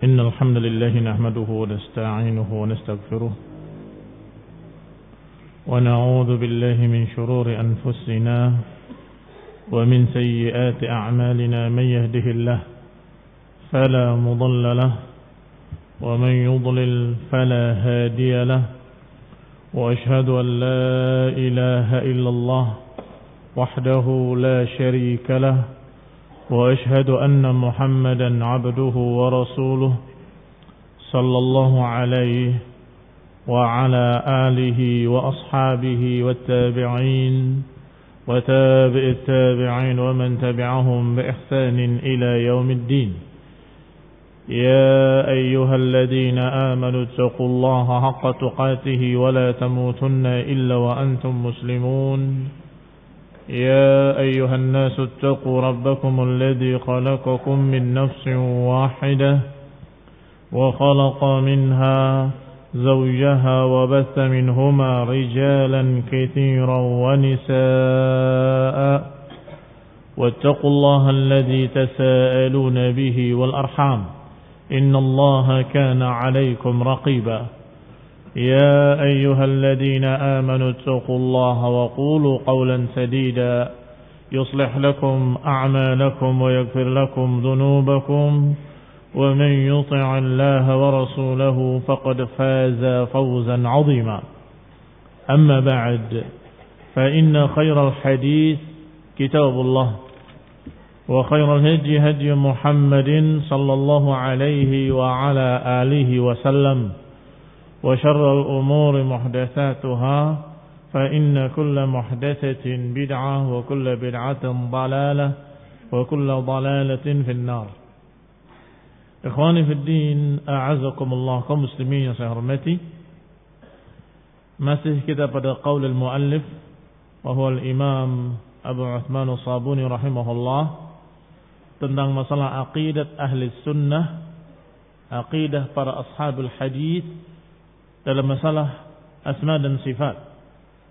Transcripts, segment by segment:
إن الحمد لله نحمده ونستعينه ونستغفره ونعوذ بالله من شرور أنفسنا ومن سيئات أعمالنا من يهده الله فلا مضل له ومن يضلل فلا هادي له وأشهد أن لا إله إلا الله وحده لا شريك له وأشهد أن محمدا عبده ورسوله صلى الله عليه وعلى آله وأصحابه والتابعين وتابع التابعين ومن تبعهم بإحسان إلى يوم الدين يا أيها الذين آمنوا اتقوا الله حق تقاته ولا تموتن إلا وأنتم مسلمون يا أيها الناس اتقوا ربكم الذي خلقكم من نفس واحدة وخلق منها زوجها وبث منهما رجالا كثيرا ونساء واتقوا الله الذي تساءلون به والأرحام إن الله كان عليكم رقيبا يا أيها الذين آمنوا اتقوا الله وقولوا قولا سديدا يصلح لكم أعمالكم ويغفر لكم ذنوبكم ومن يطع الله ورسوله فقد فاز فوزا عظيما أما بعد فإن خير الحديث كتاب الله وخير الهدي هدي محمد صلى الله عليه وعلى آله وسلم وشر الأمور محدثاتها فإن كل محدثة بدعة وكل بدعة ضلالة وكل ضلالة في النار. Ikhwani fi din, a'azakumullah, kaum muslimin yang saya hormati. Masih kita pada qaul al-muallif wa huwa al-imam Abu Uthman as-Sabuni rahimahullah tentang masalah aqidah ahli sunnah, aqidah para ashabul hadis dalam masalah asma dan sifat,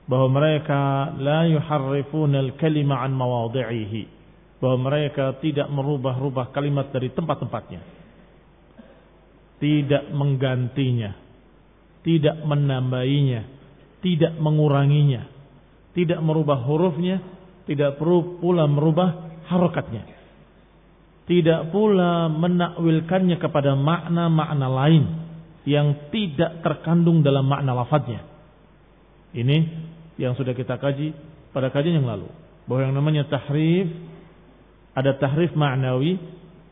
bahwa mereka la yuharrifuna al-kalima an mawadhi'ihi, bahwa mereka tidak merubah-rubah kalimat dari tempat-tempatnya, tidak menggantinya, tidak menambahinya, tidak menguranginya, tidak merubah hurufnya, tidak perlu pula merubah harokatnya, tidak pula menakwilkannya kepada makna-makna lain yang tidak terkandung dalam makna lafadznya. Ini yang sudah kita kaji pada kajian yang lalu, bahwa yang namanya tahrif, ada tahrif ma'nawi,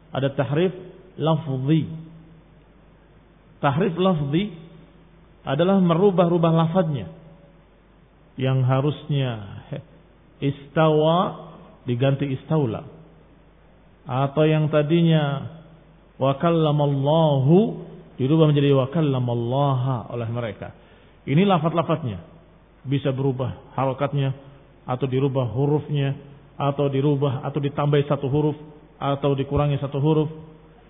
ada tahrif lafzi. Tahrif lafzi adalah merubah-rubah lafadznya, yang harusnya istawa diganti istaula, atau yang tadinya wa kallamallahu dirubah menjadi wa kallamallaha oleh mereka. Ini lafaz-lafaznya bisa berubah harokatnya, atau dirubah hurufnya, atau dirubah atau ditambah satu huruf, atau dikurangi satu huruf.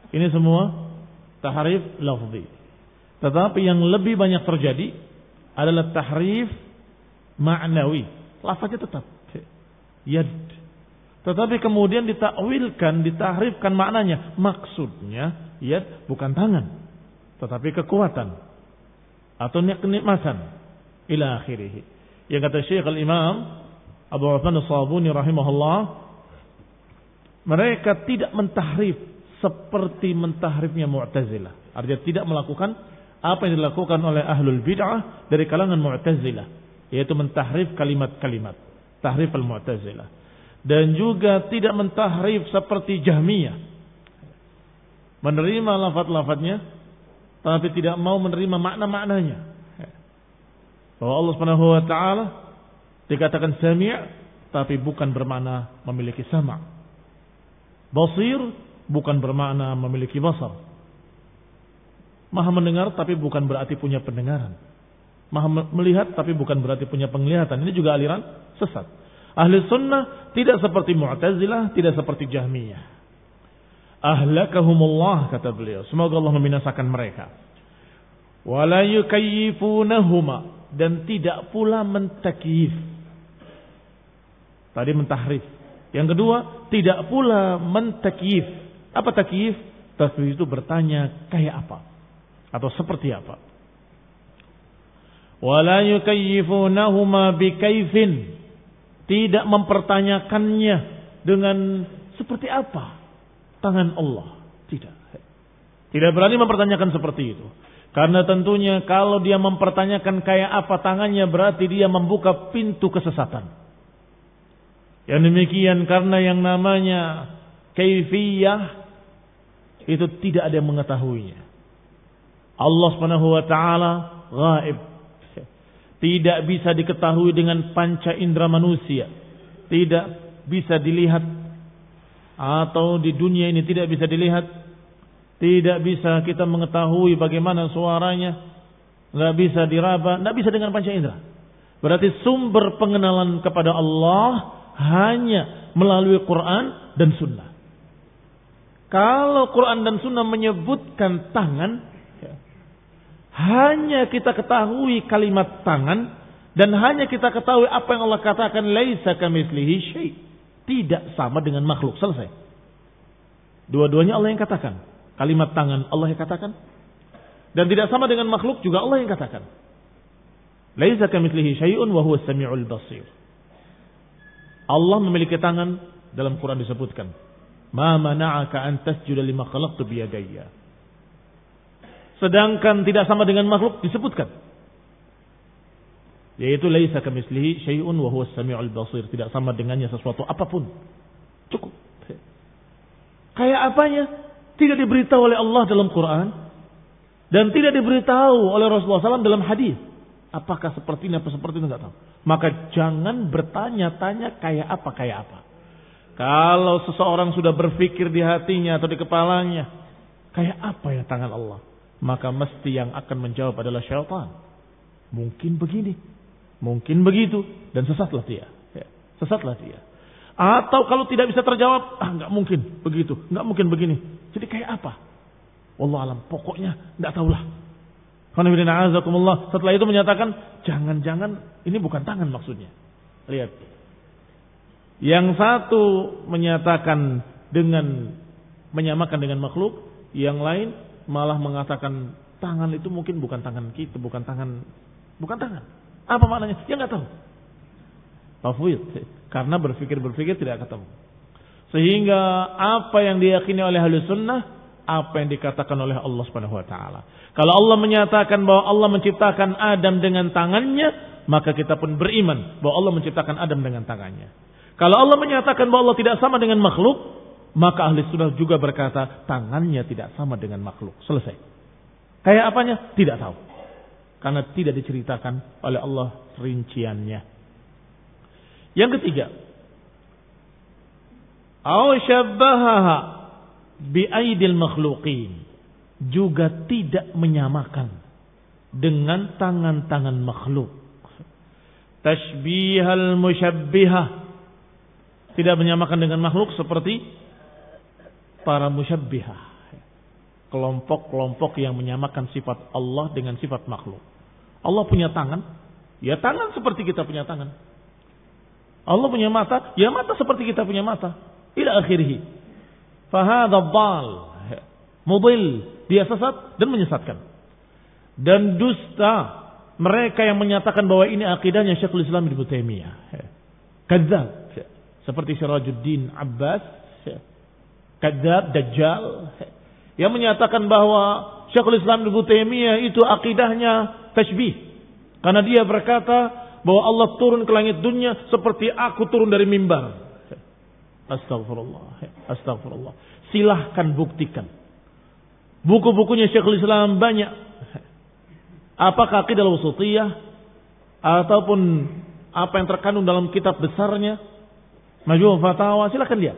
Ini semua tahrif lafzi. Tetapi yang lebih banyak terjadi adalah tahrif ma'nawi. Lafaznya tetap yad, tetapi kemudian ditakwilkan, ditahrifkan maknanya. Maksudnya yad bukan tangan, tetapi kekuatan atau kenikmatan ila akhirih. Yang kata Syekh al-Imam Abu Uthman as-Sabuni rahimahullah, mereka tidak mentahrif seperti mentahrifnya Mu'tazilah. Artinya tidak melakukan apa yang dilakukan oleh ahlul bid'ah dari kalangan Mu'tazilah, yaitu mentahrif kalimat-kalimat, tahrif al-Mu'tazilah. Dan juga tidak mentahrif seperti Jahmiyah, menerima lafaz-lafaznya tapi tidak mau menerima makna-maknanya. Bahwa Allah Subhanahu wa taala dikatakan sami' tapi bukan bermakna memiliki sama'. Basir bukan bermakna memiliki basar. Maha mendengar tapi bukan berarti punya pendengaran. Maha melihat tapi bukan berarti punya penglihatan. Ini juga aliran sesat. Ahli sunnah tidak seperti Mu'tazilah, tidak seperti Jahmiyah. Ahlakahumullah, kata beliau, semoga Allah membinasakan mereka. Wala yukayyifunahuma, dan tidak pula mentakyif. Tadi mentahrif. Yang kedua, tidak pula mentakyif. Apa takyif? Tasbih itu bertanya kayak apa atau seperti apa. Wala yukayyifunahuma bikaifin, tidak mempertanyakannya dengan seperti apa tangan Allah. Tidak berani mempertanyakan seperti itu. Karena tentunya kalau dia mempertanyakan kayak apa tangannya, berarti dia membuka pintu kesesatan. Yang demikian karena yang namanya kaifiyah itu tidak ada yang mengetahuinya. Allah Subhanahu wa taala ghaib. Tidak bisa diketahui dengan panca indera manusia. Tidak bisa dilihat, atau di dunia ini tidak bisa dilihat. Tidak bisa kita mengetahui bagaimana suaranya. Tidak bisa diraba, tidak bisa dengan panca indera. Berarti sumber pengenalan kepada Allah hanya melalui Quran dan Sunnah. Kalau Quran dan Sunnah menyebutkan tangan, hanya kita ketahui kalimat tangan, dan hanya kita ketahui apa yang Allah katakan, laisa kamitslihi syai', tidak sama dengan makhluk. Selesai. Dua-duanya Allah yang katakan. Kalimat tangan Allah yang katakan, dan tidak sama dengan makhluk juga Allah yang katakan. Laisa kamitslihi syai'un wa huwas samiul basir. Allah memiliki tangan, dalam Quran disebutkan, ma mana'aka an tasjuda lima khalaqtu biyadayya. Sedangkan tidak sama dengan makhluk disebutkan, yaitu laisa kamitslihi syai'un wa huwas samiul basir, tidak sama dengannya sesuatu apapun. Cukup. Kayak apanya? Tidak diberitahu oleh Allah dalam Quran, dan tidak diberitahu oleh Rasulullah SAW dalam hadis. Apakah seperti ini apa seperti itu, enggak tahu. Maka jangan bertanya-tanya kayak apa. Kalau seseorang sudah berpikir di hatinya atau di kepalanya, kayak apa ya tangan Allah, maka mesti yang akan menjawab adalah syaitan. Mungkin begini, mungkin begitu, dan sesatlah dia. Sesatlah dia. Atau kalau tidak bisa terjawab, enggak mungkin begitu, enggak mungkin begini. Jadi kayak apa? Wallahu alam, pokoknya enggak tahulah. Setelah itu menyatakan, jangan-jangan ini bukan tangan maksudnya. Lihat. Yang satu menyatakan dengan menyamakan dengan makhluk, yang lain malah mengatakan tangan itu mungkin bukan tangan kita, bukan tangan. Apa maknanya? Ya enggak tahu. Tafwid, karena berpikir tidak ketemu. Sehingga apa yang diyakini oleh ahli sunnah, apa yang dikatakan oleh Allah Subhanahu wa taala. Kalau Allah menyatakan bahwa Allah menciptakan Adam dengan tangannya, maka kita pun beriman bahwa Allah menciptakan Adam dengan tangannya. Kalau Allah menyatakan bahwa Allah tidak sama dengan makhluk, maka ahli sunnah juga berkata tangannya tidak sama dengan makhluk. Selesai. Kayak apanya? Tidak tahu. Karena tidak diceritakan oleh Allah rinciannya. Yang ketiga, aw syabbahaha bi aidil makhluqin, juga tidak menyamakan dengan tangan-tangan makhluk. Tashbihal musyabbihah, tidak menyamakan dengan makhluk seperti para musyabbihah, kelompok-kelompok yang menyamakan sifat Allah dengan sifat makhluk. Allah punya tangan, ya tangan seperti kita punya tangan. Allah punya mata, ya mata seperti kita punya mata. Ila akhirih. Fahadha dhal, mudil, dia sesat dan menyesatkan. Dan dusta mereka yang menyatakan bahwa ini akidahnya Syekhul Islam Ibnu Taimiyah. Kadzdzab, seperti Sirajuddin Abbas, kadzdzab, dajjal, yang menyatakan bahwa Syekhul Islam Ibnu Taimiyah itu akidahnya tashbih. Karena dia berkata bahwa Allah turun ke langit dunia seperti aku turun dari mimbar. Astagfirullah. Silahkan buktikan. Buku-bukunya Syekhul Islam banyak. Apakah akidah al-wasithiyah ataupun apa yang terkandung dalam kitab besarnya Majmu' Fatawa, silahkan lihat.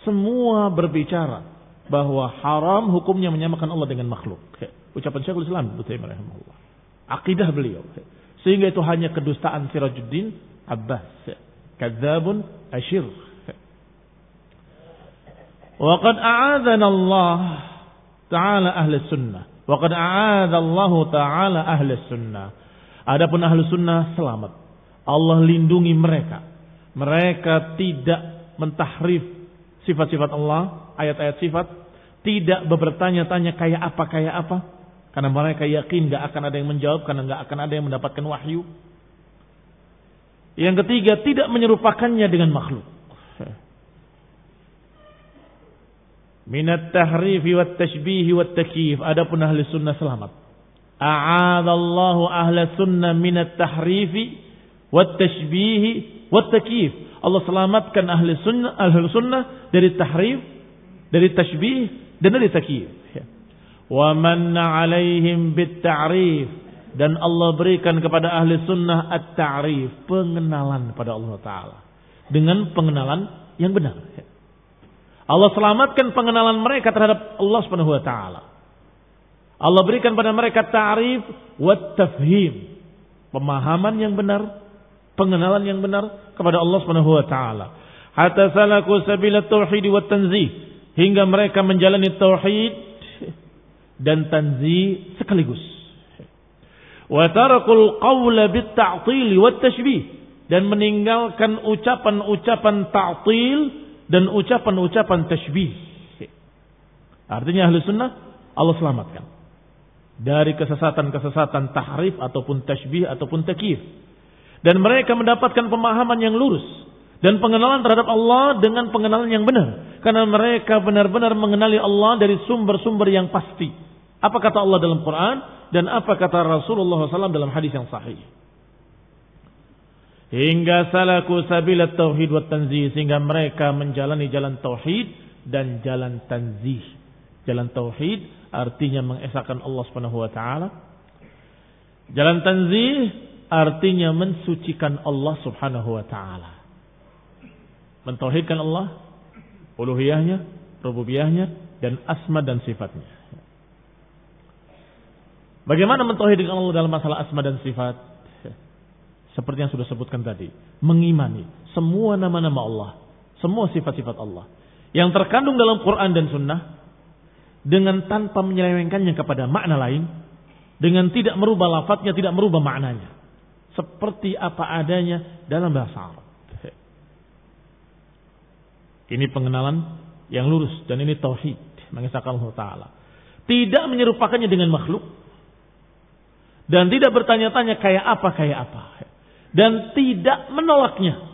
Semua berbicara bahwa haram hukumnya menyamakan Allah dengan makhluk. Ucapan Syekhul Islam Ibnu Taimiyah rahimahullah. Akidah beliau. Sehingga itu hanya kedustaan Sirajuddin Abbas. Kadzabun asyir. Wa qad a'adzana Allah ta'ala ahli sunnah. Wa qad a'adza Allah ta'ala ahli sunnah. Adapun ahli sunnah selamat. Allah lindungi mereka. Mereka tidak mentahrif sifat-sifat Allah, ayat-ayat sifat, Tidak bertanya-tanya kayak apa. Karena mereka yakin gak akan ada yang menjawab, karena gak akan ada yang mendapatkan wahyu. Yang ketiga, tidak menyerupakannya dengan makhluk. Minat tahrifi wat tashbihi wat takyif. Adapun ahli sunnah selamat. A'adallahu ahla sunnah minat tahrifi wat tashbihi wat takyif. Allah selamatkan ahli sunnah dari tahrif, dari tashbih dan dari takyif. Wa manna 'alaihim bit ta'rif, dan Allah berikan kepada ahli sunnah at-ta'rif, pengenalan pada Allah Ta'ala dengan pengenalan yang benar. Allah selamatkan pengenalan mereka terhadap Allah Subhanahu wa taala. Allah berikan pada mereka ta'rif wa tafhim, pemahaman yang benar, pengenalan yang benar kepada Allah Subhanahu wa taala. Hatta salaku sabila tauhid wa tanzih, hingga mereka menjalani tauhid dan tanzih sekaligus. Wa tarakul qawla bit ta'til wa tashbih, dan meninggalkan ucapan-ucapan ta'til dan ucapan-ucapan tashbih. Artinya ahli sunnah Allah selamatkan dari kesesatan-kesesatan tahrif ataupun tashbih ataupun takyif. Dan mereka mendapatkan pemahaman yang lurus dan pengenalan terhadap Allah dengan pengenalan yang benar. Karena mereka benar-benar mengenali Allah dari sumber-sumber yang pasti. Apa kata Allah dalam Quran dan apa kata Rasulullah SAW dalam hadis yang sahih. Hingga salaku sabilat tauhid wa tanzih, sehingga mereka menjalani jalan tauhid dan jalan tanzih. Jalan tauhid artinya mengesahkan Allah Subhanahu wa taala. Jalan tanzih artinya mensucikan Allah Subhanahu wa taala. Mentauhidkan Allah, uluhiyahnya, rububiyahnya, dan asma dan sifatnya. Bagaimana mentauhidkan Allah dalam masalah asma dan sifat? Seperti yang sudah sebutkan tadi, mengimani semua nama-nama Allah, semua sifat-sifat Allah yang terkandung dalam Quran dan Sunnah, dengan tanpa menyelewengkannya kepada makna lain, dengan tidak merubah lafadznya, tidak merubah maknanya, seperti apa adanya dalam bahasa Arab. Ini pengenalan yang lurus dan ini tauhid, mengesahkan Allah Ta'ala. Tidak menyerupakannya dengan makhluk dan tidak bertanya-tanya kayak apa. Dan tidak menolaknya.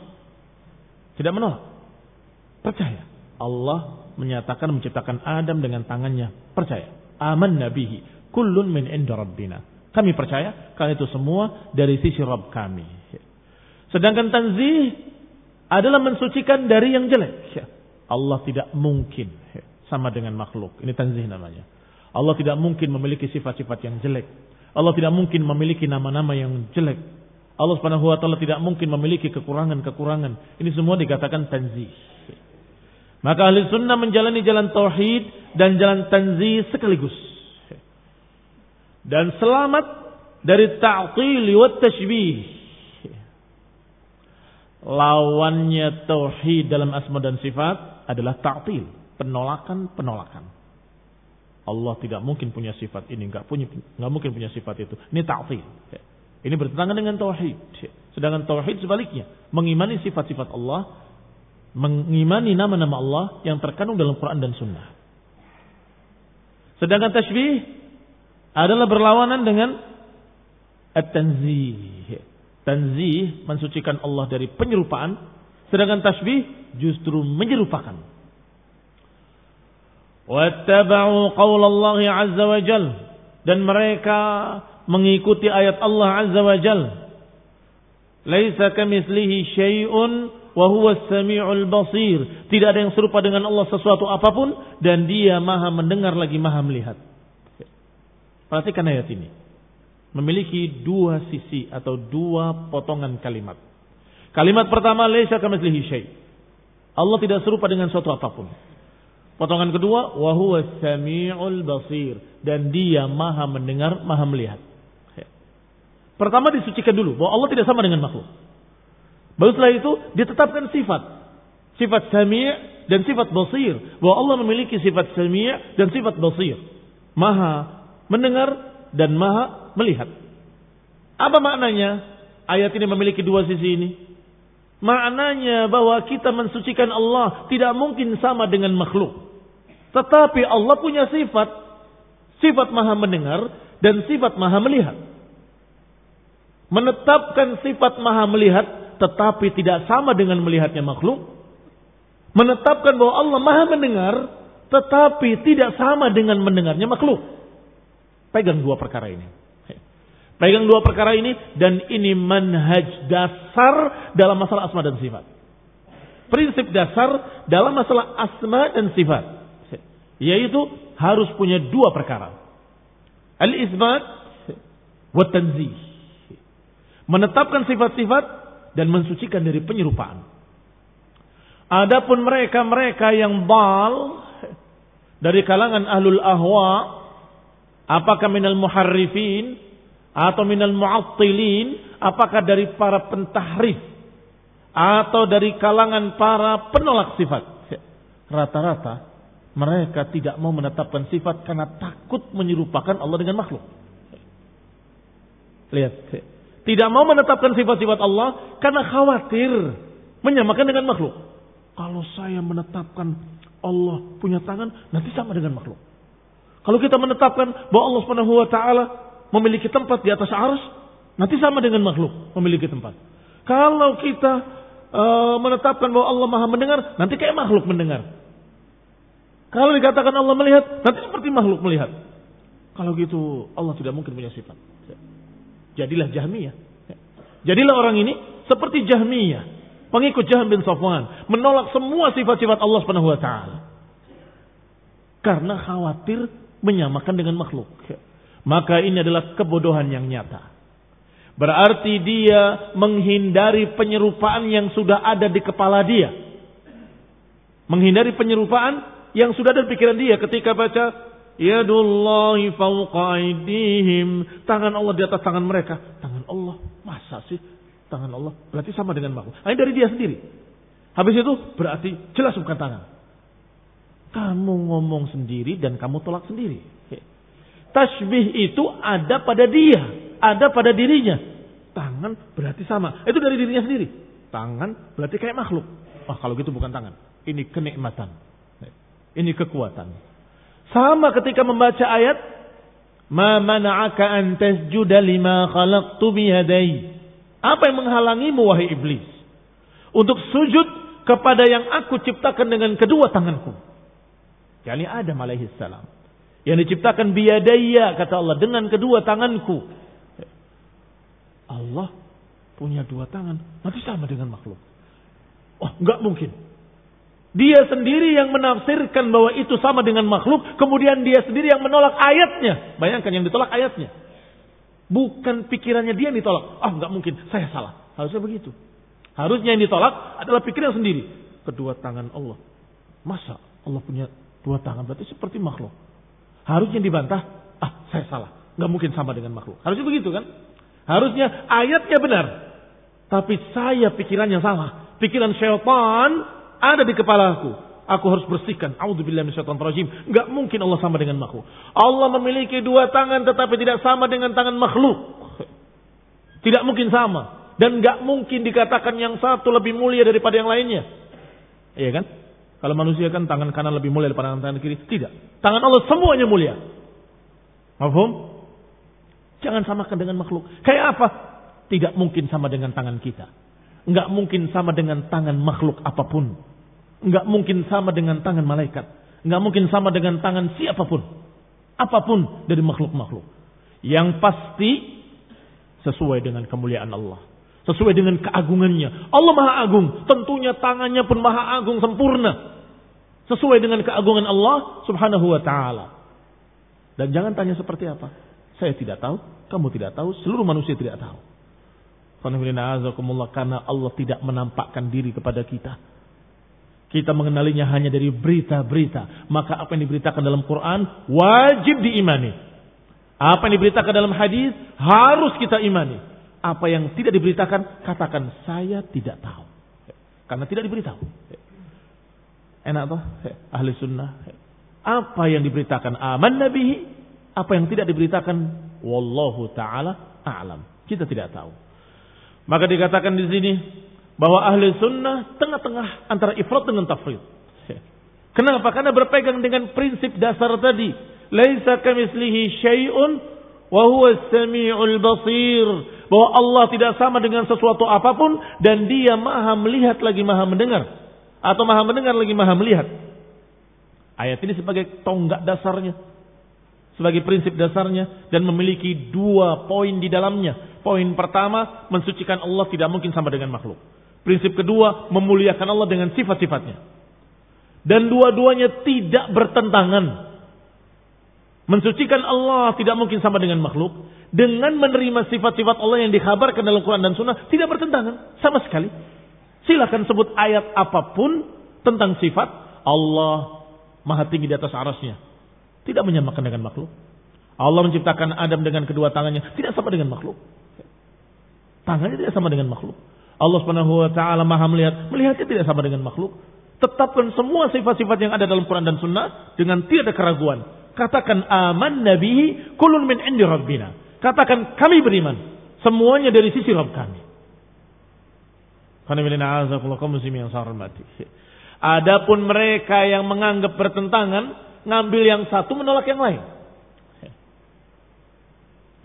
Tidak menolak. Percaya. Allah menyatakan menciptakan Adam dengan tangannya. Percaya. Amanna bihi. Kullun min inda rabbina. Kami percaya karena itu semua dari sisi Rabb kami. Sedangkan tanzih adalah mensucikan dari yang jelek. Allah tidak mungkin sama dengan makhluk. Ini tanzih namanya. Allah tidak mungkin memiliki sifat-sifat yang jelek. Allah tidak mungkin memiliki nama-nama yang jelek. Allah Subhanahu wa taala tidak mungkin memiliki kekurangan-kekurangan. Ini semua dikatakan tanzih. Maka ahli sunnah menjalani jalan tauhid dan jalan tanzih sekaligus. Dan selamat dari ta'til wa tashbih. Lawannya tauhid dalam asma dan sifat adalah ta'til, penolakan. Allah tidak mungkin punya sifat ini, enggak mungkin punya sifat itu. Ini ta'til. Ini bertentangan dengan tauhid. Sedangkan tauhid sebaliknya, mengimani sifat-sifat Allah, mengimani nama-nama Allah yang terkandung dalam Quran dan Sunnah. Sedangkan tashbih adalah berlawanan dengan at-tanzih. Tanzih mensucikan Allah dari penyerupaan, sedangkan tashbih justru menyerupakan. Wattaba'u qaulallahi 'azza wa jalla, dan mereka mengikuti ayat Allah Azza wa Jalla. Laisa kamitslihi syai'un wa huwa as-sami'ul basir. Tidak ada yang serupa dengan Allah sesuatu apapun dan Dia Maha mendengar lagi Maha melihat. Perhatikan ayat ini. Memiliki dua sisi atau dua potongan kalimat. Kalimat pertama, laisa kamitslihi syai'. Allah tidak serupa dengan sesuatu apapun. Potongan kedua, wa huwa as-sami'ul basir, dan Dia Maha mendengar, Maha melihat. Pertama disucikan dulu bahwa Allah tidak sama dengan makhluk. Baru setelah itu ditetapkan sifat sami' dan sifat basir, bahwa Allah memiliki sifat sami' dan sifat basir, Maha mendengar dan Maha melihat. Apa maknanya? Ayat ini memiliki dua sisi ini. Maknanya bahwa kita mensucikan Allah tidak mungkin sama dengan makhluk. Tetapi Allah punya sifat maha mendengar dan sifat maha melihat. Menetapkan sifat maha melihat tetapi tidak sama dengan melihatnya makhluk. Menetapkan bahwa Allah maha mendengar tetapi tidak sama dengan mendengarnya makhluk. Pegang dua perkara ini. Pegang dua perkara ini dan ini manhaj dasar dalam masalah asma dan sifat. Prinsip dasar dalam masalah asma dan sifat. Yaitu harus punya dua perkara. Al-isbat wa tanzih. Menetapkan sifat-sifat dan mensucikan dari penyerupaan. Adapun mereka yang dal dari kalangan ahlul ahwa, apakah minal muharrifin atau minal mu'attilin, apakah dari para pentahrif atau dari kalangan para penolak sifat, rata-rata mereka tidak mau menetapkan sifat karena takut menyerupakan Allah dengan makhluk. Lihat, tidak mau menetapkan sifat-sifat Allah karena khawatir menyamakan dengan makhluk. Kalau saya menetapkan Allah punya tangan, nanti sama dengan makhluk. Kalau kita menetapkan bahwa Allah Subhanahu wa taala memiliki tempat di atas arsy, nanti sama dengan makhluk memiliki tempat. Kalau kita menetapkan bahwa Allah Maha mendengar, nanti kayak makhluk mendengar. Kalau dikatakan Allah melihat, nanti seperti makhluk melihat. Kalau gitu Allah tidak mungkin punya sifat. Jadilah Jahmiyah. Jadilah orang ini seperti Jahmiyah, pengikut Jahm bin Safwan, menolak semua sifat-sifat Allah Subhanahu wa taala. Karena khawatir menyamakan dengan makhluk. Maka ini adalah kebodohan yang nyata. Berarti dia menghindari penyerupaan yang sudah ada di kepala dia. Menghindari penyerupaan yang sudah ada di pikiran dia ketika baca Yadullahi fawqa aydihim, tangan Allah di atas tangan mereka. Tangan Allah, masa sih tangan Allah? Berarti sama dengan makhluk. Ini dari dia sendiri. Habis itu berarti jelas bukan tangan. Kamu ngomong sendiri dan kamu tolak sendiri. Tasbih itu ada pada dia, ada pada dirinya. Tangan berarti sama. Itu dari dirinya sendiri. Tangan berarti kayak makhluk. Wah, kalau gitu bukan tangan. Ini kenikmatan. Ini kekuatan. Sama ketika membaca ayat ma mana'aka an tasjuda lima khalaqtu biyadai. Apa yang menghalangimu wahai iblis untuk sujud kepada yang aku ciptakan dengan kedua tanganku? yakni Adam alaihi salam. Yang diciptakan biyadaya kata Allah, dengan kedua tanganku. Allah punya dua tangan, nanti sama dengan makhluk. Oh, enggak mungkin. Dia sendiri yang menafsirkan bahwa itu sama dengan makhluk, kemudian dia sendiri yang menolak ayatnya. Bayangkan yang ditolak ayatnya. Bukan pikirannya dia yang ditolak. Ah, enggak mungkin, saya salah. Harusnya begitu. Harusnya yang ditolak adalah pikiran sendiri. Kedua tangan Allah. Masa Allah punya dua tangan? Berarti seperti makhluk. Harusnya dibantah. Ah, saya salah. Enggak mungkin sama dengan makhluk. Harusnya begitu kan? Harusnya ayatnya benar. Tapi saya pikirannya salah. Pikiran syaitan ada di kepalaku. Aku harus bersihkan. A'udzubillahi minasyaitonir rajim. Enggak mungkin Allah sama dengan makhluk. Allah memiliki dua tangan tetapi tidak sama dengan tangan makhluk. Tidak mungkin sama. Dan enggak mungkin dikatakan yang satu lebih mulia daripada yang lainnya. Iya kan? Kalau manusia kan tangan kanan lebih mulia daripada tangan kiri. Tidak. Tangan Allah semuanya mulia. Paham? Jangan samakan dengan makhluk. Kayak apa? Tidak mungkin sama dengan tangan kita. Enggak mungkin sama dengan tangan makhluk apapun. Enggak mungkin sama dengan tangan malaikat. Enggak mungkin sama dengan tangan siapapun. Apapun dari makhluk-makhluk. Yang pasti sesuai dengan kemuliaan Allah. Sesuai dengan keagungannya. Allah Maha Agung. Tentunya tangannya pun Maha Agung sempurna. Sesuai dengan keagungan Allah Subhanahu wa ta'ala. Dan jangan tanya seperti apa. Saya tidak tahu. Kamu tidak tahu. Seluruh manusia tidak tahu. Karena Allah tidak menampakkan diri kepada kita. Kita mengenalinya hanya dari berita-berita. Maka apa yang diberitakan dalam Quran wajib diimani. Apa yang diberitakan dalam hadis harus kita imani. Apa yang tidak diberitakan katakan saya tidak tahu. Karena tidak diberitahu. Enak toh? Ahli sunnah. Apa yang diberitakan aman nabihi. Apa yang tidak diberitakan wallahu ta'ala a'lam. Kita tidak tahu. Maka dikatakan di sini bahwa ahli sunnah tengah-tengah antara ifrat dengan tafrid. Kenapa? Karena berpegang dengan prinsip dasar tadi. Laisa kamitslihi syai'un wa huwa as-sami'ul basir. Bahwa Allah tidak sama dengan sesuatu apapun dan Dia Maha melihat lagi Maha mendengar, atau Maha mendengar lagi Maha melihat. Ayat ini sebagai tonggak dasarnya, sebagai prinsip dasarnya, dan memiliki 2 poin di dalamnya. Poin pertama, mensucikan Allah tidak mungkin sama dengan makhluk. Prinsip kedua, memuliakan Allah dengan sifat-sifatnya. Dan dua-duanya tidak bertentangan. Mensucikan Allah tidak mungkin sama dengan makhluk. Dengan menerima sifat-sifat Allah yang dikhabarkan dalam Quran dan Sunnah, tidak bertentangan sama sekali. Silakan sebut ayat apapun tentang sifat Allah Maha tinggi di atas arasnya, tidak menyamakan dengan makhluk. Allah menciptakan Adam dengan kedua tangannya, tidak sama dengan makhluk. Tangannya tidak sama dengan makhluk. Allah Subhanahu wa taala Maha melihatnya tidak sama dengan makhluk. Tetapkan semua sifat-sifat yang ada dalam Quran dan Sunnah dengan tiada keraguan. Katakan amanna bihi kullun min indi rabbina. Katakan kami beriman, semuanya dari sisi Rabb kami. Adapun mereka yang menganggap bertentangan, ngambil yang satu menolak yang lain.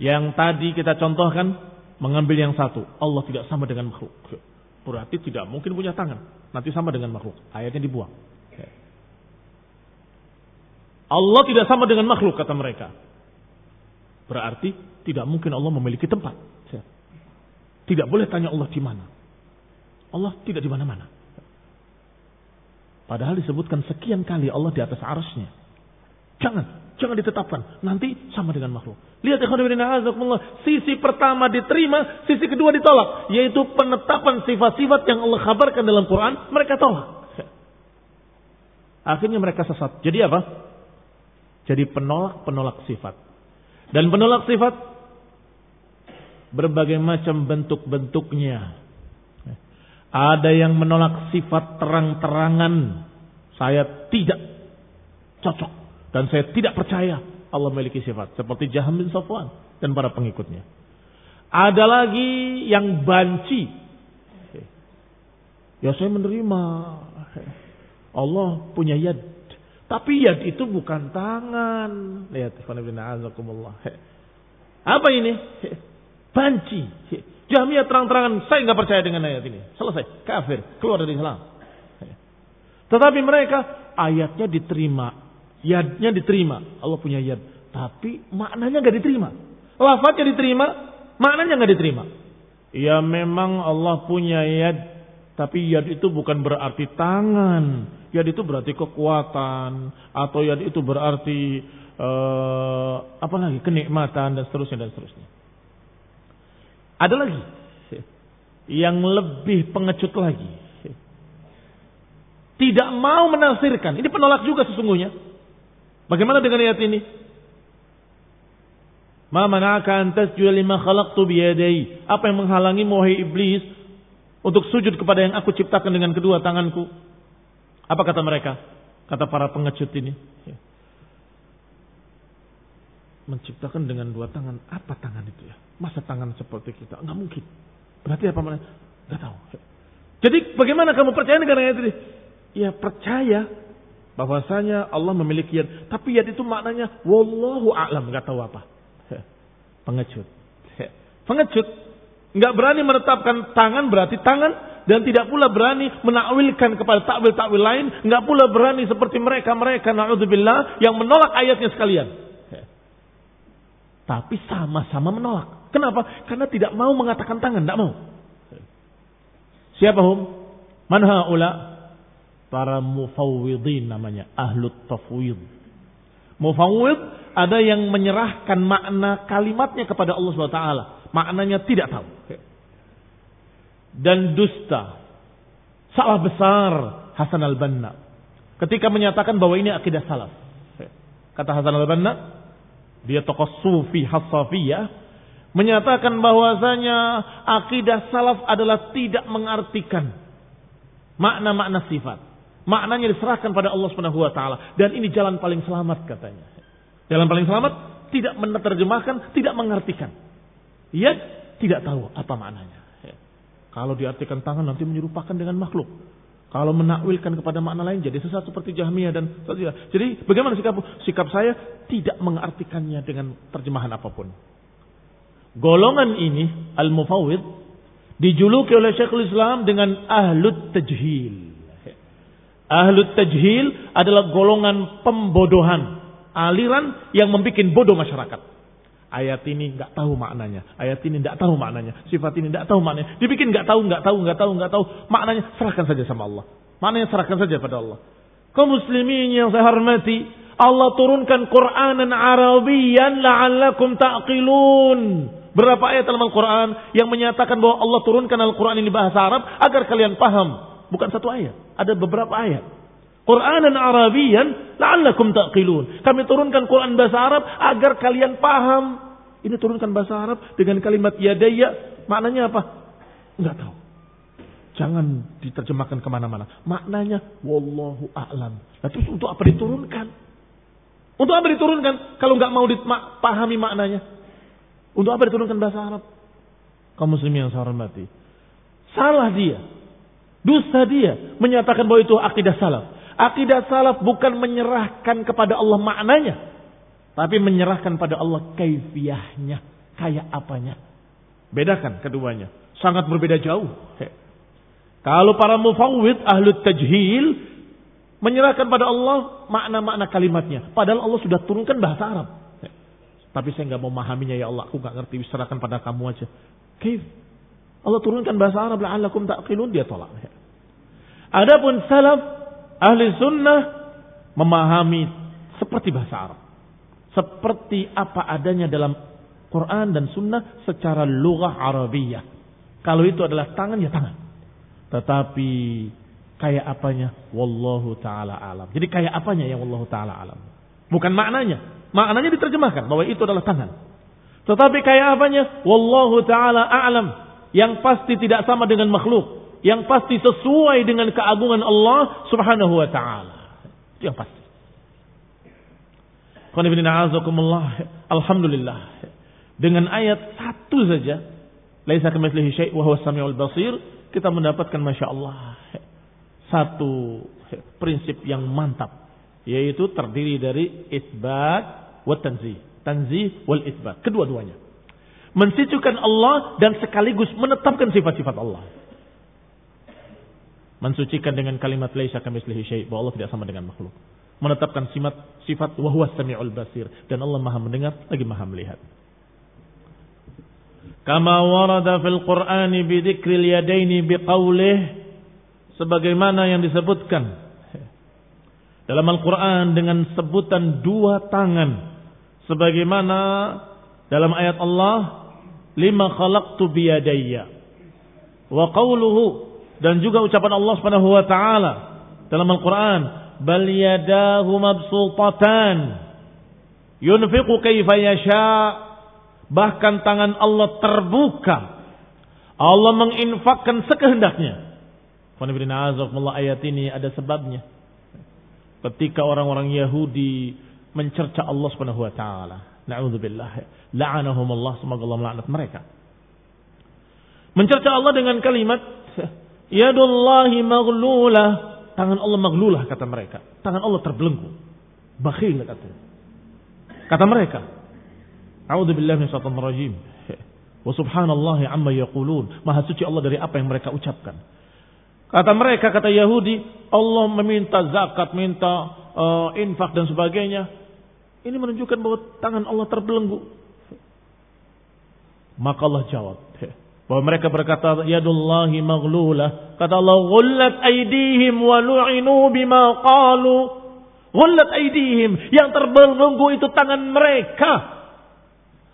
Yang tadi kita contohkan, mengambil yang satu, Allah tidak sama dengan makhluk. Berarti tidak mungkin punya tangan, nanti sama dengan makhluk. Ayatnya dibuang. Allah tidak sama dengan makhluk, kata mereka. Berarti tidak mungkin Allah memiliki tempat. Tidak boleh tanya Allah di mana. Allah tidak di mana-mana. Padahal disebutkan sekian kali Allah di atas arasnya. Jangan ditetapkan. Nanti sama dengan makhluk. Lihat sisi pertama diterima, sisi kedua ditolak. Yaitu penetapan sifat-sifat yang Allah kabarkan dalam Quran, mereka tolak. Akhirnya mereka sesat. Jadi apa? Jadi penolak sifat. Dan penolak sifat berbagai macam bentuk-bentuknya. Ada yang menolak sifat terang-terangan. Saya tidak cocok dan saya tidak percaya Allah memiliki sifat. Seperti Jaham bin Safwan dan para pengikutnya. Ada lagi yang banci. Ya saya menerima Allah punya yad. Tapi yad itu bukan tangan. Lihat. Apa ini? Banci. Jahmiyah terang-terangan, saya nggak percaya dengan ayat ini. Selesai, kafir, keluar dari Islam. Tetapi mereka ayatnya diterima, yadnya diterima. Allah punya yad, tapi maknanya nggak diterima. Lafadznya diterima, maknanya nggak diterima. Ya memang Allah punya yad, tapi yad itu bukan berarti tangan. Yad itu berarti kekuatan, atau yad itu berarti apa lagi, kenikmatan dan seterusnya dan seterusnya. Ada lagi yang lebih pengecut lagi. Tidak mau menafsirkan. Ini penolak juga sesungguhnya. Bagaimana dengan ayat ini? Ma mana'aka an tasjuda lima khalaqtu biyadai. Apa yang menghalangi wahai iblis untuk sujud kepada yang aku ciptakan dengan kedua tanganku? Apa kata mereka? Kata para pengecut ini. Menciptakan dengan dua tangan. Apa tangan itu ya? Masa tangan seperti kita? Enggak mungkin. Berarti apa? Enggak tahu. Jadi bagaimana kamu percaya dengan ayat ini? Ya percaya bahwasanya Allah memiliki yad. Tapi yad itu maknanya wallahu a'lam. Enggak tahu apa. Pengecut. Pengecut. Enggak berani menetapkan tangan berarti tangan. Dan tidak pula berani menakwilkan kepada takwil-takwil lain. Enggak pula berani seperti mereka na'udzubillah yang menolak ayatnya sekalian. Tapi sama-sama menolak. Kenapa? Karena tidak mau mengatakan tangan, tidak mau. Siapa hum? Man haula? Para mufawwidin namanya, ahlut tafwid. Mufawwid ada yang menyerahkan makna kalimatnya kepada Allah SWT. Maknanya tidak tahu. Dan dusta. Salah besar Hasan al-Banna ketika menyatakan bahwa ini akidah salaf. Kata Hasan al-Banna, dia tokoh sufi Hassafiyah, menyatakan bahwasanya akidah salaf adalah tidak mengartikan makna-makna sifat. Maknanya diserahkan pada Allah Subhanahu wa taala dan ini jalan paling selamat katanya. Jalan paling selamat tidak menerjemahkan, tidak mengartikan. Ia tidak tahu apa maknanya. Kalau diartikan tangan nanti menyerupakan dengan makhluk. Kalau menakwilkan kepada makna lain jadi sesat seperti Jahmiyah dan seterusnya. Jadi bagaimana sikap saya? Tidak mengartikannya dengan terjemahan apapun. Golongan ini al-mufawwid dijuluki oleh Syekhul Islam dengan ahlut tajhil. Ahlut tajhil adalah golongan pembodohan, aliran yang membuat bodoh masyarakat. Ayat ini nggak tahu maknanya, ayat ini nggak tahu maknanya, sifat ini nggak tahu maknanya, dibikin nggak tahu maknanya, serahkan saja sama Allah. Maknanya serahkan saja pada Allah. Kaum muslimin yang saya hormati, Allah turunkan Quranan Arabiyan la'allakum ta'qilun. Berapa ayat dalam Al-Quran yang menyatakan bahwa Allah turunkan Al-Quran ini bahasa Arab agar kalian paham? Bukan satu ayat, ada beberapa ayat. Quranan Arabiyan la'allakum ta'qilun. Kami turunkan Quran bahasa Arab agar kalian paham. Ini turunkan bahasa Arab dengan kalimat yadayya. Maknanya apa? Enggak tahu. Jangan diterjemahkan kemana-mana. Maknanya wallahu a'lam. Nah, terus untuk apa diturunkan? Untuk apa diturunkan kalau enggak mau dipahami maknanya? Untuk apa diturunkan bahasa Arab? Kaum muslimin yang saya hormati. Salah dia. Dusta dia menyatakan bahwa itu akidah salaf. Akidah salaf bukan menyerahkan kepada Allah maknanya, tapi menyerahkan pada Allah kaifiyahnya, kayak apanya. Bedakan keduanya, sangat berbeda jauh. Kalau para mufawwid ahlut tajhil menyerahkan pada Allah makna-makna kalimatnya, padahal Allah sudah turunkan bahasa Arab. Tapi saya nggak mau memahaminya, ya Allah, aku nggak ngerti, serahkan pada kamu aja. Kaif? Allah turunkan bahasa Arab, la'allakum ta'qilun, dia tolak. Adapun salaf ahli sunnah memahami seperti bahasa Arab, seperti apa adanya dalam Quran dan sunnah secara lughah Arabiyah. Kalau itu adalah tangan, ya tangan. Tetapi kayak apanya, wallahu ta'ala alam. Jadi kayak apanya yang wallahu ta'ala alam, bukan maknanya. Maknanya diterjemahkan bahwa itu adalah tangan. Tetapi kayak apanya, wallahu ta'ala a'lam. Yang pasti tidak sama dengan makhluk, yang pasti sesuai dengan keagungan Allah subhanahu wa ta'ala. Itu yang pasti. Alhamdulillah, dengan ayat satu saja, laisa kamitslihi syai' wa huwas samiul basir, kita mendapatkan masya Allah satu prinsip yang mantap, yaitu terdiri dari isbat wa tanzih, tanzih wal isbat, kedua-duanya mensucikan Allah dan sekaligus menetapkan sifat-sifat Allah. Mensucikan dengan kalimat laisa kamitslihi syai', bahwa Allah tidak sama dengan makhluk. Menetapkan sifat wa huwas samiul basir, dan Allah Maha mendengar lagi Maha melihat. Kama warada fil Qur'ani bi dzikril yadaini biqaulih, sebagaimana yang disebutkan dalam Al-Quran dengan sebutan dua tangan, sebagaimana dalam ayat Allah, lima khalaqtu biyadayya, wa qauluhu, dan juga ucapan Allah Subhanahu wa taala dalam Al-Quran, bal yadahu mabsutatan yunfiqu kaifa yasha, bahkan tangan Allah terbuka, Allah menginfakkan sekehendaknya. Ayat ini ada sebabnya. Ketika orang-orang Yahudi mencerca Allah Subhanahu wa taala, na'udzubillah, la'anahumullah, semoga Allah melaknat mereka. Mencerca Allah dengan kalimat yadullahi maghlulah, tangan Allah maghlulah, kata mereka. Tangan Allah terbelenggu, bakhil, kata mereka. A'udzubillahi minasyaitonir rajim. Wa subhanallahi amma yaqulun, maha suci Allah dari apa yang mereka ucapkan. Kata mereka, kata Yahudi, Allah meminta zakat, minta infak dan sebagainya. Ini menunjukkan bahwa tangan Allah terbelenggu. Maka Allah jawab bahwa mereka berkata yadullahi maghlulah. Kata Allah, ghullat aydihim wa lu'inu bima qalu. Ghullat aydihim, yang terbelenggu itu tangan mereka.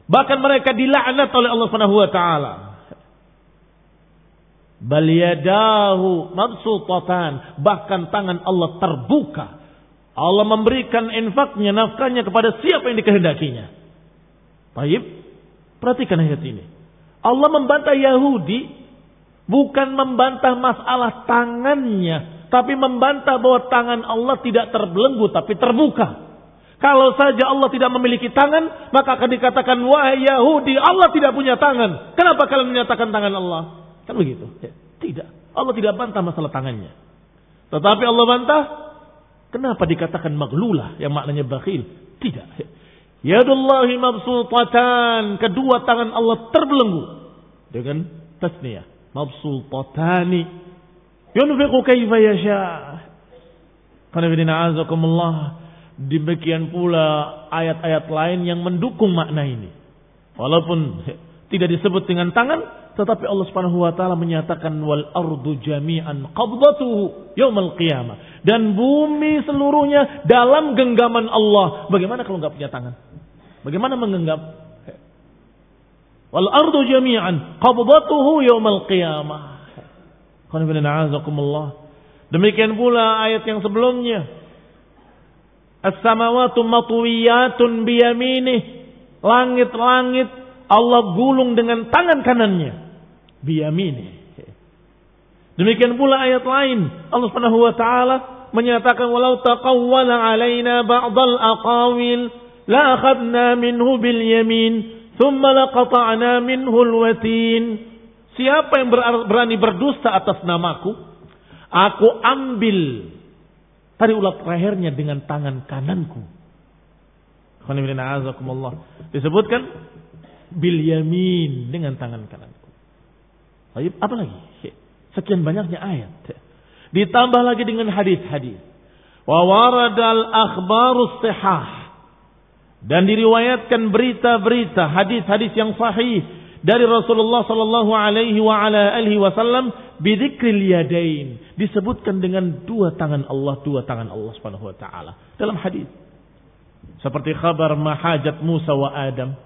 Bahkan mereka dilaknat oleh Allah Subhanahu wa taala. Bal yadahu mabsutatan, bahkan tangan Allah terbuka. Allah memberikan infaknya, nafkahnya kepada siapa yang dikehendakinya. Baik, perhatikan ayat ini. Allah membantah Yahudi, bukan membantah masalah tangannya, tapi membantah bahwa tangan Allah tidak terbelenggu tapi terbuka. Kalau saja Allah tidak memiliki tangan, maka akan dikatakan, wahai Yahudi, Allah tidak punya tangan. Kenapa kalian menyatakan tangan Allah? Kan begitu? Ya, tidak. Allah tidak bantah masalah tangannya. Tetapi Allah bantah, kenapa dikatakan maghlulah yang maknanya bakhil? Tidak. Yadullahi mabsutatan, kedua tangan Allah terbelenggu dengan tasniyah, mabsutatani yunfiqu kaifa yasha. Qanifidina azakumullah. Demikian pula ayat-ayat lain yang mendukung makna ini. Walaupun tidak disebut dengan tangan, tetapi Allah Subhanahu wa taala menyatakan wal ardu jami'an qabdatuhu yaumil qiyamah, dan bumi seluruhnya dalam genggaman Allah. Bagaimana kalau enggak punya tangan? Bagaimana menggenggam? Wal ardu jami'an qabdatuhu yaumil qiyamah. Qanifidina azakumullah. Demikian pula ayat yang sebelumnya, as-samawatu matwiyatun biyaminih, langit-langit Allah gulung dengan tangan kanannya, biyaminih. Demikian pula ayat lain, Allah Subhanahu wa taala menyatakan walau taqawwala alaina ba'dal aqawil la akhadna minhu bil yamin thumma laqata'na minhu al-watin. Siapa yang berani berdusta atas namaku, aku ambil tarik ulat lehernya dengan tangan kananku. Disebutkan bil yamin, dengan tangan kananku. Apa lagi? Sekian banyaknya ayat. Ditambah lagi dengan hadis-hadis. Wa waradal akhbarus sihah, dan diriwayatkan berita-berita, hadis-hadis yang sahih dari Rasulullah sallallahu alaihi wa ala alihi wasallam bidzikril yadain, disebutkan dengan dua tangan Allah Subhanahu wa taala dalam hadis. Seperti khabar mahajat Musa wa Adam.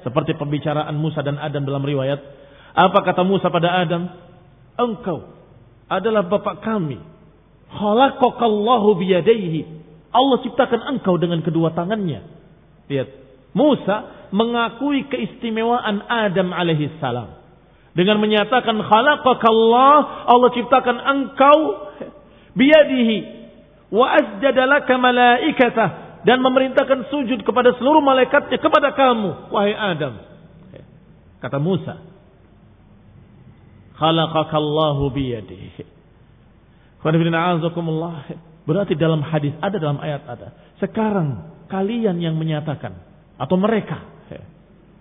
Seperti pembicaraan Musa dan Adam dalam riwayat. Apa kata Musa pada Adam? Engkau adalah bapak kami. Khalaqakallahu biyadaihi. Allah ciptakan engkau dengan kedua tangannya. Lihat, Musa mengakui keistimewaan Adam alaihi salam dengan menyatakan khalaqakallah, Allah ciptakan engkau biyadihi wa asjada laka malaikatah, dan memerintahkan sujud kepada seluruh malaikatnya kepada kamu wahai Adam. Kata Musa, khalaqakallahu biyadihi. Berarti dalam hadis ada, dalam ayat ada. Sekarang kalian yang menyatakan, atau mereka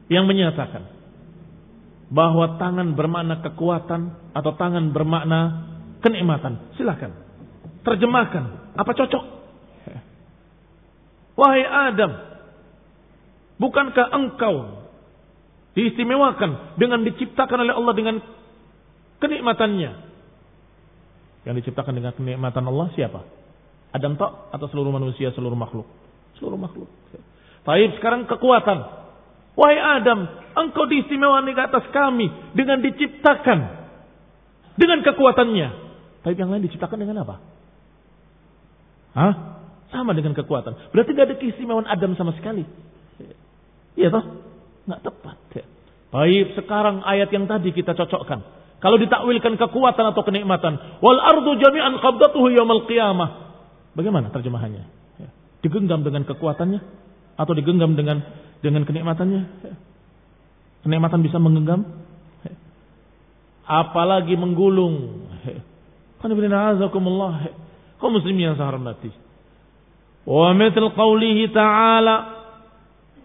yang menyatakan bahwa tangan bermakna kekuatan atau tangan bermakna kenikmatan, silakan terjemahkan apa cocok. Wahai Adam, bukankah engkau diistimewakan dengan diciptakan oleh Allah dengan kenikmatannya? Yang diciptakan dengan kenikmatan Allah siapa? Adam tok atau seluruh manusia, seluruh makhluk? Seluruh makhluk. Baik, sekarang kekuatan. Wahai Adam, engkau diistimewakan di atas kami dengan diciptakan dengan kekuatannya. Tapi yang lain diciptakan dengan apa? Hah? Sama dengan kekuatan. Berarti tidak ada keistimewaan Adam sama sekali. Iya toh? Nggak tepat. Baik, sekarang ayat yang tadi kita cocokkan. Kalau ditakwilkan kekuatan atau kenikmatan, wal ardu jami'an qabdatuhu yaumil qiyamah. Bagaimana terjemahannya? Digenggam dengan kekuatannya atau digenggam dengan kenikmatannya? Kenikmatan bisa menggenggam, apalagi menggulung. Kaum muslimin yang saya hormati. Wa mithal qawlihi ta'ala,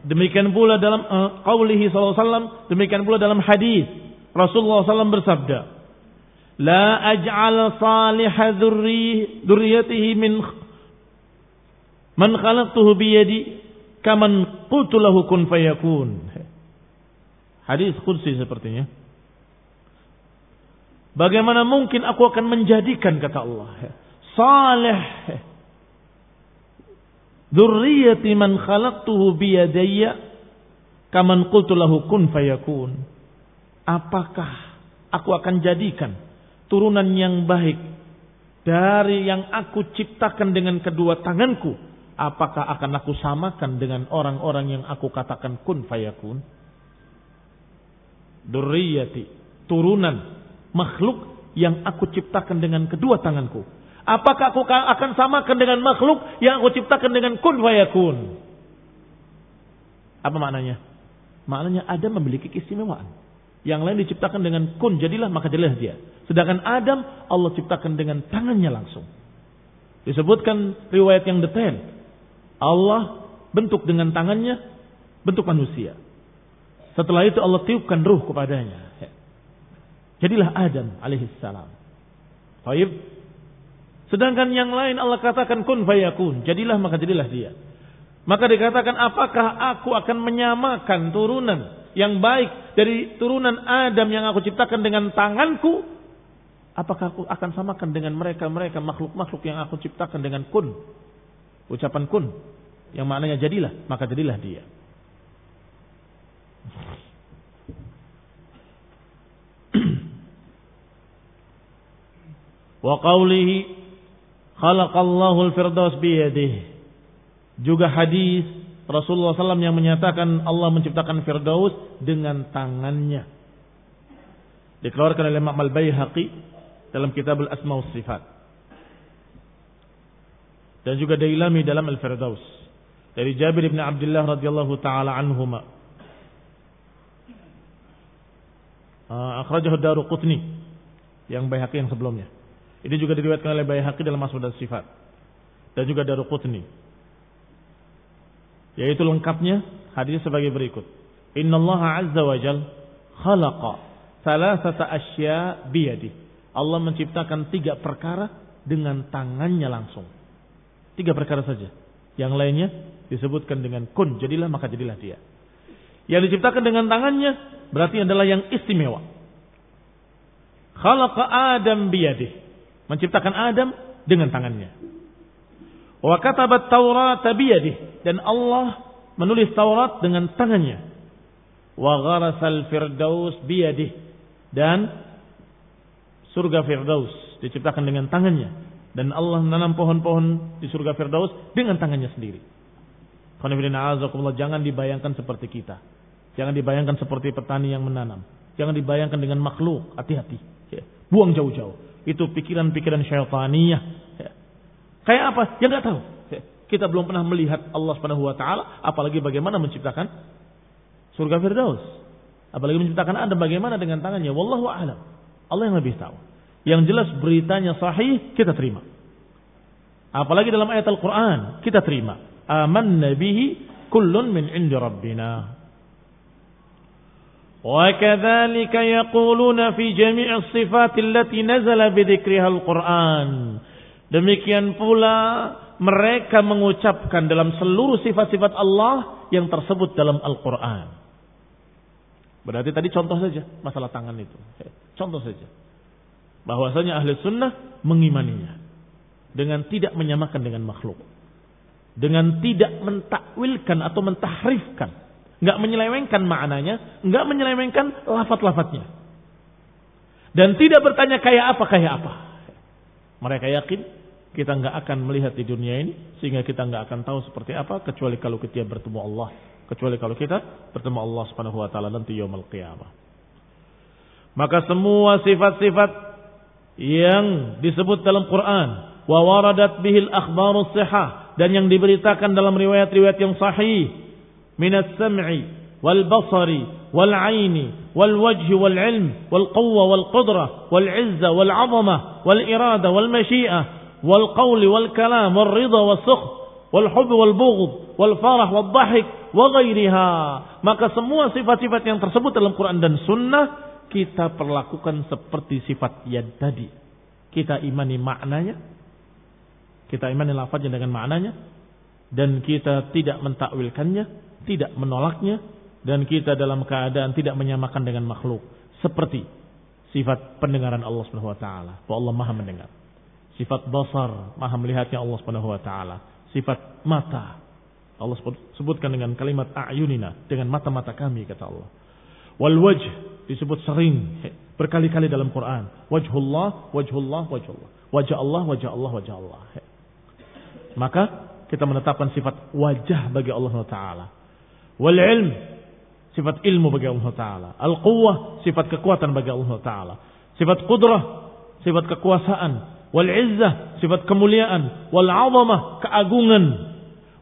demikian pula dalam qawlihi sallallahu alaihi wasallam, demikian pula dalam hadis Rasulullah SAW bersabda, la aj'al salihah dzurriyyatihi min man khalaqtuhu biyadi kaman qultu lahu kun fayakun. Hadis qudsi sepertinya. Bagaimana mungkin aku akan menjadikan, kata Allah, salih dzurriyyati man khalaqtuhu biyadayya kaman qultu lahu kun fayakun. Apakah aku akan jadikan turunan yang baik dari yang aku ciptakan dengan kedua tanganku? Apakah akan aku samakan dengan orang-orang yang aku katakan kun fayakun? Durriyati, turunan makhluk yang aku ciptakan dengan kedua tanganku. Apakah aku akan samakan dengan makhluk yang aku ciptakan dengan kun fayakun? Apa maknanya? Maknanya ada memiliki keistimewaan. Yang lain diciptakan dengan kun, jadilah, maka jadilah dia. Sedangkan Adam Allah ciptakan dengan tangannya langsung. Disebutkan riwayat yang detail. Allah bentuk dengan tangannya bentuk manusia. Setelah itu Allah tiupkan ruh kepadanya. Jadilah Adam alaihissalam. Baik. Sedangkan yang lain Allah katakan kun fayakun, jadilah maka jadilah dia. Maka dikatakan, apakah aku akan menyamakan turunan yang baik dari turunan Adam yang aku ciptakan dengan tanganku? Apakah aku akan samakan dengan mereka makhluk-makhluk yang aku ciptakan dengan kun? Ucapan kun yang maknanya jadilah, maka jadilah dia. Wa qawlihi khalaqallahu al-firdaus biyadihi. Juga hadis Rasulullah SAW yang menyatakan Allah menciptakan Firdaus dengan tangannya. Dikeluarkan oleh Imam Al-Baihaqi dalam kitab Al-Asma wa Sifat. Dan juga Dailami dalam Al-Firdaus. Dari Jabir bin Abdullah radhiyallahu taala anhuma. Akhrajahu Daruqutni yang Baihaqi yang sebelumnya. Ini juga diriwayatkan oleh Baihaqi dalam Asma dan Sifat. Dan juga Daruqutni. Yaitu lengkapnya hadis sebagai berikut. Innallaha azza wa jal khalaqa salasata asya biyadi. Allah menciptakan 3 perkara dengan tangannya langsung. 3 perkara saja. Yang lainnya disebutkan dengan kun, jadilah maka jadilah dia. Yang diciptakan dengan tangannya berarti adalah yang istimewa. Khalaqa Adam biyadi. Menciptakan Adam dengan tangannya. Wa katabat Taurat biyadihi, dan Allah menulis Taurat dengan tangannya. Wa gharasal firdaus biyadihi, dan surga Firdaus diciptakan dengan tangannya, dan Allah menanam pohon-pohon di surga Firdaus dengan tangannya sendiri. Jangan dibayangkan seperti kita. Jangan dibayangkan seperti petani yang menanam. Jangan dibayangkan dengan makhluk. Hati-hati. Buang jauh-jauh. Itu pikiran-pikiran syaitaniyah. Kayak apa? Ya nggak tahu. Kita belum pernah melihat Allah Subhanahu wa taala, apalagi bagaimana menciptakan surga Firdaus. Apalagi menciptakan Adam bagaimana dengan tangannya. Wallahu a'lam. Allah yang lebih tahu. Yang jelas beritanya sahih, kita terima. Apalagi dalam ayat Al-Qur'an, kita terima. Amanna bihi kullun min 'indi rabbina. Wa kadzalika yaquluna fi jami'is sifati allati nazala bi dzikriha Al-Qur'an. Demikian pula mereka mengucapkan dalam seluruh sifat-sifat Allah yang tersebut dalam Al-Quran. Berarti tadi contoh saja masalah tangan itu. Contoh saja. Bahwasanya ahli sunnah mengimaninya. Dengan tidak menyamakan dengan makhluk. Dengan tidak mentakwilkan atau mentahrifkan. Enggak menyelewengkan maknanya. Enggak menyelewengkan lafaz-lafaznya. Dan tidak bertanya kayak apa. Mereka yakin kita nggak akan melihat di dunia ini, sehingga kita nggak akan tahu seperti apa kecuali kalau kita bertemu Allah, kecuali kalau kita bertemu Allah Subhanahu wa taala nanti yaumul qiyamah. Maka semua sifat-sifat yang disebut dalam Quran, wa waradat bihil akhbarus sihah, dan yang diberitakan dalam riwayat-riwayat yang sahih, minas sam'i wal basari wal aini wal wajhi wal ilm wal quwwa wal qudrah wal izza wal 'azamah wal irada wal masyiah wal qawli wal kalam wal ridha wal sukh wal hubb wal bughd wal farah wal dhahik wa ghairiha. Maka semua sifat-sifat yang tersebut dalam Quran dan Sunnah kita perlakukan seperti sifat yang tadi. Kita imani maknanya, kita imani lafaznya dengan maknanya, dan kita tidak mentakwilkannya, tidak menolaknya, dan kita dalam keadaan tidak menyamakan dengan makhluk. Seperti sifat pendengaran Allah Subhanahu wa taala, bahwa Allah Maha mendengar. Sifat basar, Maha melihatnya Allah Subhanahu wa taala. Sifat mata, Allah sebutkan dengan kalimat a'yunina, dengan mata-mata kami kata Allah. Wal wajh disebut sering berkali-kali dalam Quran. Wajhullah, wajhullah, wajhullah. Wajah Allah, wajah Allah, wajah Allah. Maka kita menetapkan sifat wajah bagi Allah Taala. Wal ilm, sifat ilmu bagi Allah Taala. Al quwwah, sifat kekuatan bagi Allah Taala. Sifat qudrah, sifat kekuasaan. Wal izzah, sifat kemuliaan. Wal 'azamah, keagungan.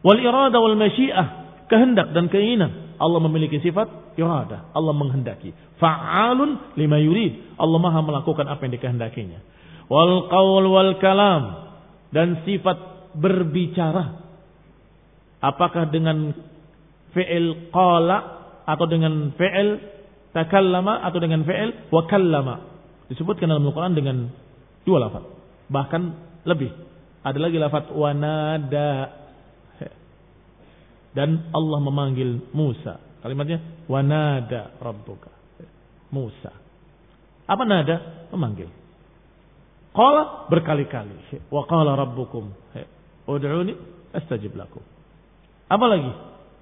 Wal irada wal masyiah, kehendak dan keinginan. Allah memiliki sifat iradah. Allah menghendaki. Fa'alun lima yurid. Allah maha melakukan apa yang dikehendakinya. Wal qaul wal kalam. Dan sifat berbicara. Apakah dengan fi'il qala atau dengan fi'il takallama atau dengan fi'il wa kallama. Disebutkan dalam Al-Quran dengan dua lafaz. Bahkan lebih. Ada lagi lafaz wanada. Dan Allah memanggil Musa. Kalimatnya wanada rabbuka. Musa. Apa nada? Memanggil. Qala berkali-kali. Wa qala rabbukum ud'uni astajib lakum. Apa lagi?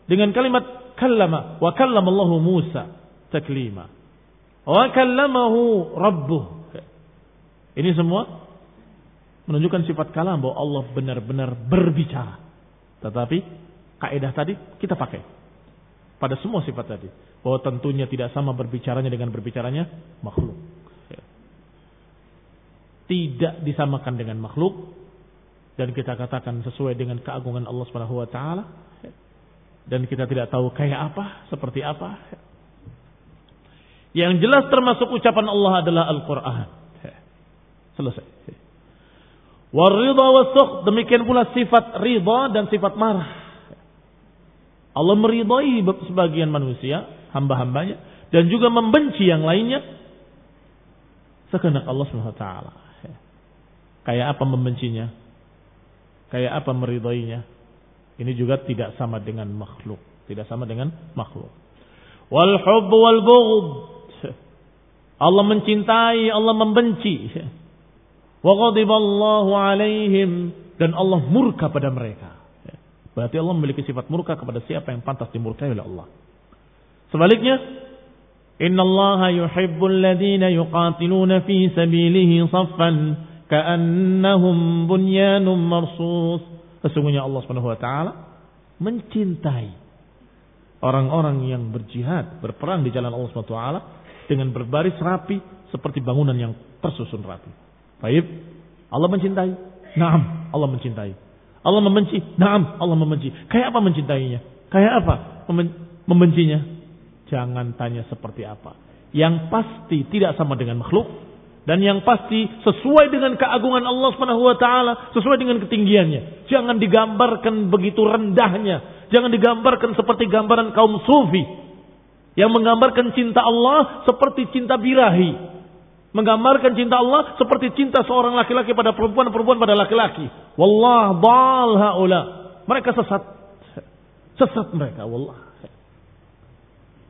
Dengan kalimat kallama. Wa kallama Allahu Musa taklima. Wa kallamahu rabbuh. Ini semua menunjukkan sifat kalam bahwa Allah benar-benar berbicara. Tetapi kaidah tadi kita pakai pada semua sifat tadi, bahwa tentunya tidak sama berbicaranya dengan berbicaranya makhluk. Tidak disamakan dengan makhluk, dan kita katakan sesuai dengan keagungan Allah Subhanahu wa taala, dan kita tidak tahu kayak apa, seperti apa. Yang jelas termasuk ucapan Allah adalah Al-Qur'an. Selesai. Waridha was-sukht, demikian pula sifat ridha dan sifat marah. Allah meridai sebagian manusia, hamba-hambanya, dan juga membenci yang lainnya sekehendak Allah SWT. Kayak apa membencinya? Kayak apa meridainya? Ini juga tidak sama dengan makhluk. Tidak sama dengan makhluk. Wal hubb wal bughd. Allah mencintai, Allah membenci. Wa ghadiballahu alaihim, dan Allah murka pada mereka. Berarti Allah memiliki sifat murka kepada siapa yang pantas dimurkai oleh Allah. Sebaliknya, innallaha yuhibbul ladzina yuqatiluna fi sabilihi saffan ka'annahum bunyanun marsus. Sesungguhnya Allah Subhanahu wa taala mencintai orang-orang yang berjihad, berperang di jalan Allah Subhanahu wa taala dengan berbaris rapi seperti bangunan yang tersusun rapi. Baik, Allah mencintai. Naam, Allah mencintai. Allah membenci. Naam, Allah membenci. Kayak apa mencintainya? Kayak apa membencinya? Jangan tanya seperti apa. Yang pasti tidak sama dengan makhluk, dan yang pasti sesuai dengan keagungan Allah Subhanahu wa taala, sesuai dengan ketinggiannya. Jangan digambarkan begitu rendahnya. Jangan digambarkan seperti gambaran kaum sufi yang menggambarkan cinta Allah seperti cinta birahi. Menggambarkan cinta Allah seperti cinta seorang laki-laki pada perempuan, perempuan pada laki-laki. Wallah dhal haula. Mereka sesat. Sesat mereka, wallah.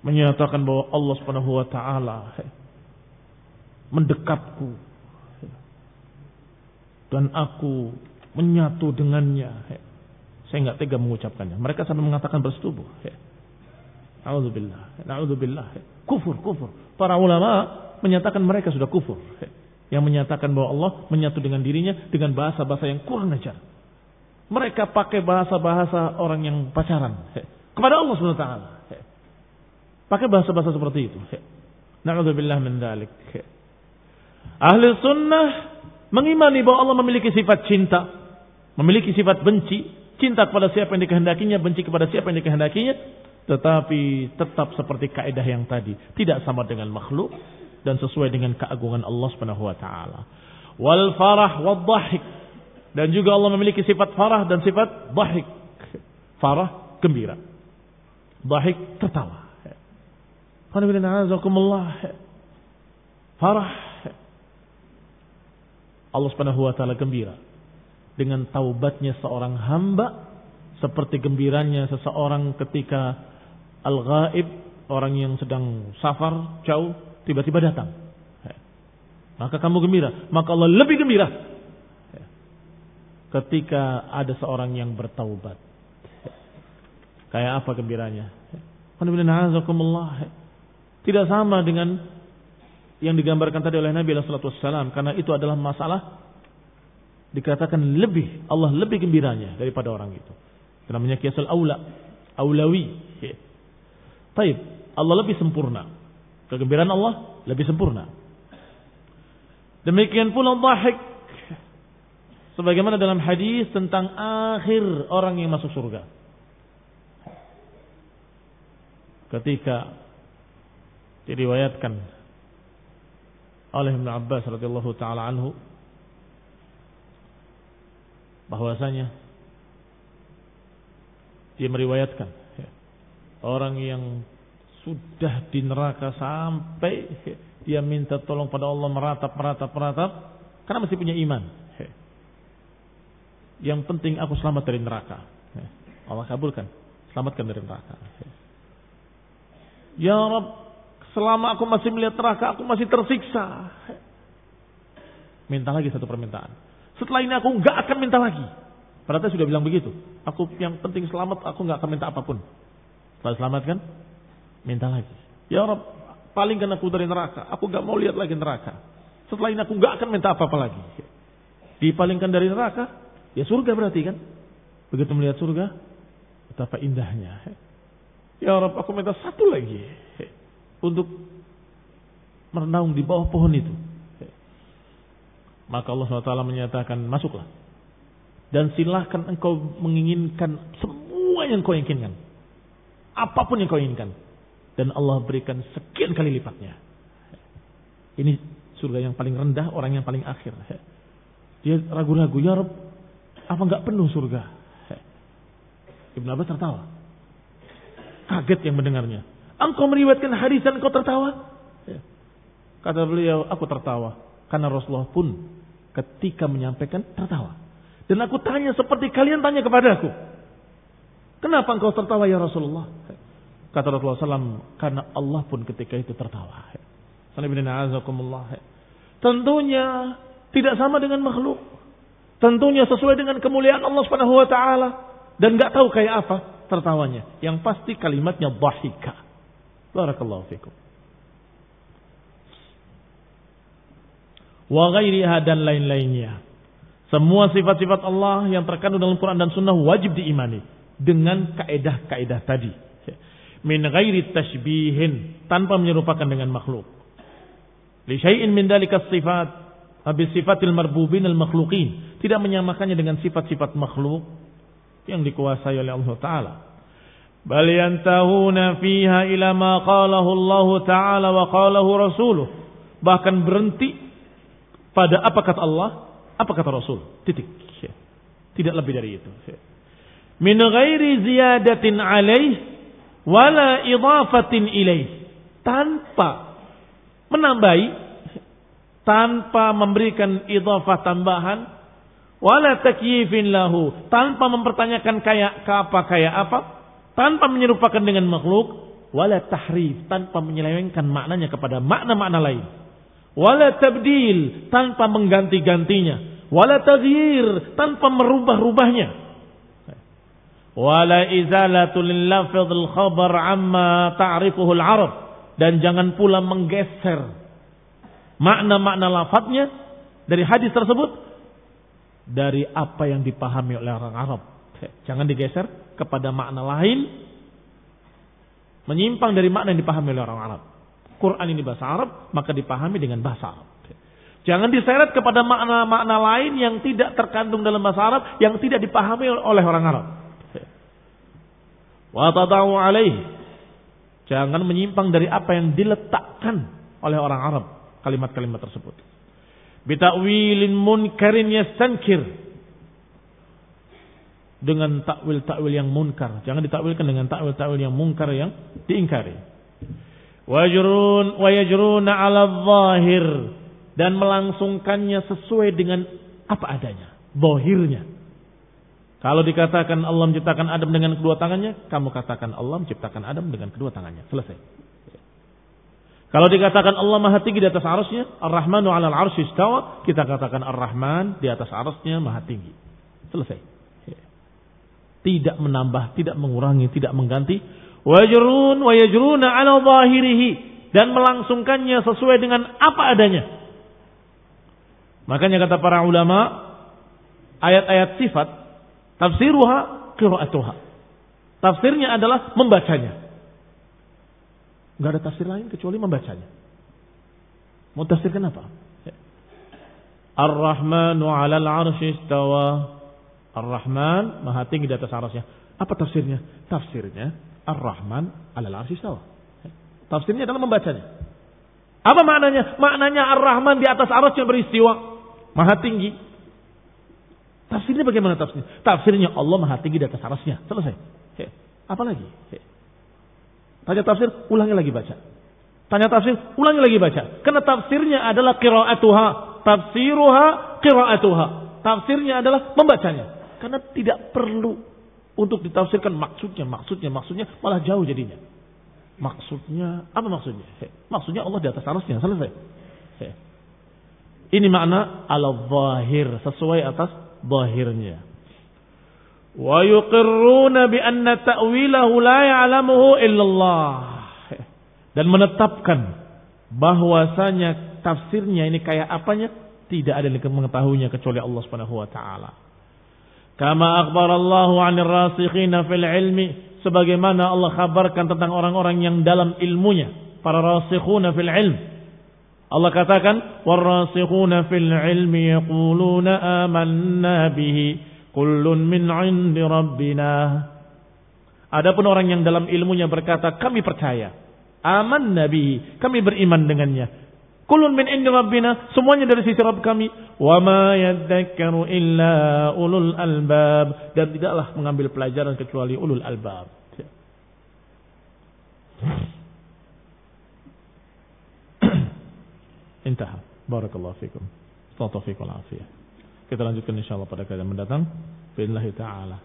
Menyatakan bahwa Allah Subhanahu wa taala mendekatku dan aku menyatu dengannya. Saya enggak tega mengucapkannya. Mereka sampai mengatakan bersetubuh. A'udzubillah. Na'udzubillah. Kufur. Para ulama menyatakan mereka sudah kufur. Yang menyatakan bahwa Allah menyatu dengan dirinya dengan bahasa-bahasa yang kurang ajar. Mereka pakai bahasa-bahasa orang yang pacaran kepada Allah SWT. Pakai bahasa-bahasa seperti itu. Na'udzubillah min dzalik. Ahli sunnah mengimani bahwa Allah memiliki sifat cinta, memiliki sifat benci, cinta kepada siapa yang dikehendakinya, benci kepada siapa yang dikehendakinya, tetapi tetap seperti kaidah yang tadi, tidak sama dengan makhluk dan sesuai dengan keagungan Allah Subhanahu wa taala. Wal farah wad dhahik, dan juga Allah memiliki sifat farah dan sifat dhahik. Farah gembira, dhahik tertawa. Farah, Allah Subhanahu wa taala gembira dengan taubatnya seorang hamba, seperti gembiranya seseorang ketika al-ghaib, orang yang sedang safar jauh tiba-tiba datang. Maka kamu gembira, maka Allah lebih gembira ketika ada seorang yang bertaubat. Kayak apa gembiranya? Tidak sama dengan yang digambarkan tadi oleh Nabi sallallahu alaihi wasallam, karena itu adalah masalah dikatakan lebih, Allah lebih gembiranya daripada orang itu. Itu namanya qiyasul aulawi. Baik, Allah lebih sempurna. Kegembiraan Allah lebih sempurna. Demikian pula dhahik, sebagaimana dalam hadis tentang akhir orang yang masuk surga. ketika diriwayatkan oleh Ibnu Abbas radhiyallahu taala anhu bahwasanya dia meriwayatkan orang yang sudah di neraka sampai dia minta tolong pada Allah, meratap karena masih punya iman. Yang penting aku selamat dari neraka. Allah kabulkan, selamatkan dari neraka. Ya Rabb, selama aku masih melihat neraka, aku masih tersiksa. Minta lagi satu permintaan. Setelah ini aku enggak akan minta lagi. Padahal sudah bilang begitu. Aku yang penting selamat, aku enggak akan minta apapun. Setelah selamatkan, minta lagi. Ya Rabb, palingkan aku dari neraka. Aku enggak mau lihat lagi neraka. Setelah ini aku enggak akan minta apa-apa lagi. Dipalingkan dari neraka, ya surga berarti kan. Begitu melihat surga, betapa indahnya. Ya Rabb, aku minta satu lagi untuk merenung di bawah pohon itu. Maka Allah SWT menyatakan, masuklah. Dan silahkan engkau menginginkan semua yang kau inginkan. Apapun yang kau inginkan. Dan Allah berikan sekian kali lipatnya. Ini surga yang paling rendah, orang yang paling akhir. Dia ragu-ragu, ya Rabb, apa enggak penuh surga? Ibnu Abbas tertawa. Kaget yang mendengarnya. Engkau meriwayatkan hadis dan engkau tertawa? Kata beliau, aku tertawa. Karena Rasulullah pun ketika menyampaikan tertawa. Dan aku tanya seperti kalian tanya kepada aku. Kenapa engkau tertawa ya Rasulullah? Kata Rasulullah SAW, karena Allah pun ketika itu tertawa. Tentunya tidak sama dengan makhluk. Tentunya sesuai dengan kemuliaan Allah Subhanahu wa taala dan enggak tahu kayak apa tertawanya. Yang pasti kalimatnya dhahika. Barakallahu fikum. Wa ghairiha dan lain-lainnya. Semua sifat-sifat Allah yang terkandung dalam Quran dan Sunnah wajib diimani dengan kaidah-kaidah tadi. Min ghairi tashbihin, tanpa menyerupakan dengan makhluk. Li syai'in min dzalika sifat, habis sifatil marbubin al makhluqin, tidak menyamakannya dengan sifat-sifat makhluk yang dikuasai oleh Allah Taala. Bal yantahuna fiha ila ma qalahu Allah Taala wa qalahu rasuluh. Bahkan berhenti pada apa kata Allah, apa kata Rasul. Titik. Tidak lebih dari itu. Min ghairi ziyadatin alaih wala idhafatin ilaih. Tanpa menambahi, tanpa memberikan idhafah tambahan, wala takyifin lahu, tanpa mempertanyakan kayak apa, tanpa menyerupakan dengan makhluk, wala tahrif, tanpa menyelewengkan maknanya kepada makna-makna lain, wala tabdil, tanpa mengganti-gantinya, wala taghyir, tanpa merubah-rubahnya, wala izalatul lafzul khabar amma ta'rifuhu al-arab, dan jangan pula menggeser makna-makna lafadznya dari hadis tersebut dari apa yang dipahami oleh orang Arab. Jangan digeser kepada makna lain, menyimpang dari makna yang dipahami oleh orang Arab. Quran ini bahasa Arab, maka dipahami dengan bahasa Arab. Jangan diseret kepada makna-makna lain yang tidak terkandung dalam bahasa Arab, yang tidak dipahami oleh orang Arab. Wa tadau alaihi, jangan menyimpang dari apa yang diletakkan oleh orang Arab kalimat-kalimat tersebut. Bita'wilin munkarin yastankir, dengan takwil-takwil yang munkar. Jangan ditakwilkan dengan takwil-takwil yang munkar yang diingkari. Wa yajruna 'ala adh-dhahir, dan melangsungkannya sesuai dengan apa adanya, zahirnya. Kalau dikatakan Allah menciptakan Adam dengan kedua tangannya, kamu katakan Allah menciptakan Adam dengan kedua tangannya. Selesai. Kalau dikatakan Allah Maha tinggi di atas arsy-Nya, Ar-Rahmanu 'alal 'arsy istawa, kita katakan Ar-Rahman di atas arsy-Nya Maha tinggi. Selesai. Tidak menambah, tidak mengurangi, tidak mengganti. Wa yajruna 'ala zahirihi, dan melangsungkannya sesuai dengan apa adanya. Makanya kata para ulama, ayat-ayat sifat tafsiruha qira'atuha. Tafsirnya adalah membacanya. Enggak ada tafsir lain kecuali membacanya. Mau tafsirkan apa? Ar-Rahmanu 'alal 'arsy istawa. Ar-Rahman Maha tinggi di atas arsy-Nya. Apa tafsirnya? Tafsirnya Ar-Rahman 'alal 'arsy istawa. Tafsirnya adalah membacanya. Apa maknanya? Maknanya Ar-Rahman di atas arasy beristiwa, maha tinggi. Tafsirnya bagaimana tafsirnya? Tafsirnya Allah maha tinggi di atas arasy-Nya. Selesai. Apa lagi? Tanya tafsir, ulangi lagi baca. Tanya tafsir, ulangi lagi baca. Karena tafsirnya adalah qiraatuha, tafsiruha qiraatuha. Tafsirnya adalah membacanya. Karena tidak perlu untuk ditafsirkan maksudnya, malah jauh jadinya. Maksudnya, apa maksudnya? Maksudnya Allah di atas arasy-Nya, selesai. Ini makna al-zahir, sesuai atas zahirnya. Wa yuqirruna bi anna ta'wilahu la ya'lamuhu illallah. Dan menetapkan bahwasanya tafsirnya ini kayak apanya tidak ada yang mengetahuinya kecuali Allah Subhanahu wa taala. Kama akhbarallahu 'anil rasikhina fil ilmi, sebagaimana Allah kabarkan tentang orang-orang yang dalam ilmunya, para rasikhuna fil ilm. Allah katakan, "War-rasikhuna fil ilmi yaquluna amanna bihi kullun min 'indi rabbina." Adapun orang yang dalam ilmunya berkata, kami percaya, amanna bihi, kami beriman dengannya. Kullun min 'indi rabbina, semuanya dari sisi Rabb kami. Wa ma yadhakkaru illa ulul albab, dan tidaklah mengambil pelajaran kecuali ulul albab. Intah. Barakallahu fikum. Taufiq wal afiyah. Kita lanjutkan insyaallah pada kali mendatang. Billahi taala.